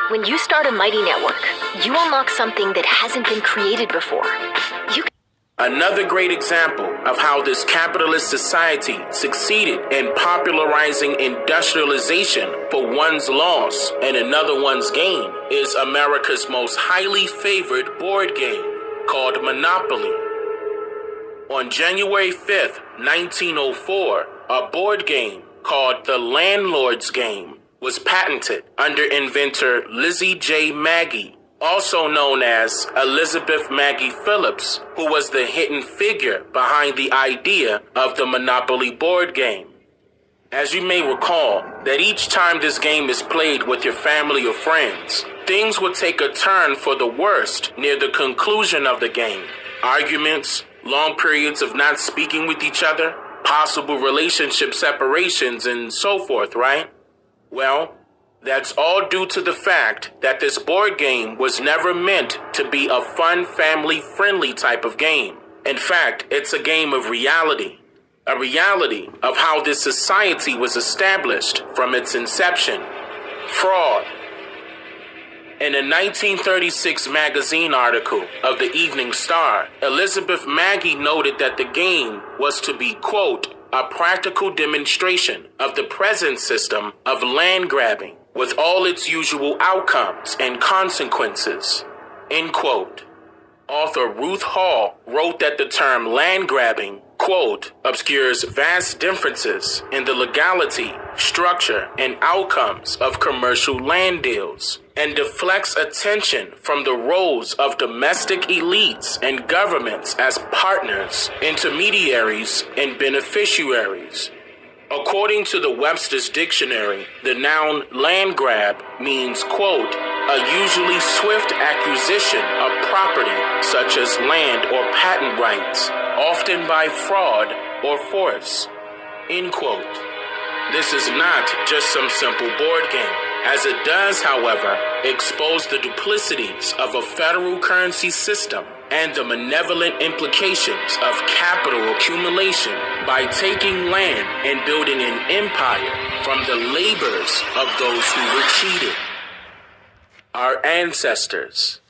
When you start a Mighty network, you unlock something that hasn't been created before. Another great example of how this capitalist society succeeded in popularizing industrialization for one's loss and another one's gain is America's most highly favored board game called Monopoly. On January 5th, 1904, a board game called the Landlord's Game was patented under inventor Lizzie J. Magie, also known as Elizabeth Magie Phillips, who was the hidden figure behind the idea of the Monopoly board game. As you may recall, that each time this game is played with your family or friends, things will take a turn for the worst near the conclusion of the game. Arguments, long periods of not speaking with each other, possible relationship separations, and so forth, right? Well, that's all due to the fact that this board game was never meant to be a fun, family-friendly type of game. In fact, it's a game of reality. A reality of how this society was established from its inception. Fraud. In a 1936 magazine article of the Evening Star, Elizabeth Magie noted that the game was to be, quote, a practical demonstration of the present system of land grabbing with all its usual outcomes and consequences, end quote. Author Ruth Hall wrote that the term land grabbing, quote, obscures vast differences in the legality, structure, and outcomes of commercial land deals, and deflects attention from the roles of domestic elites and governments as partners, intermediaries, and beneficiaries. According to the Webster's Dictionary, the noun land grab means, quote, a usually swift acquisition of property such as land or patent rights, often by fraud or force, end quote. This is not just some simple board game, as it does, however, expose the duplicities of a federal currency system and the malevolent implications of capital accumulation by taking land and building an empire from the labors of those who were cheated. Our ancestors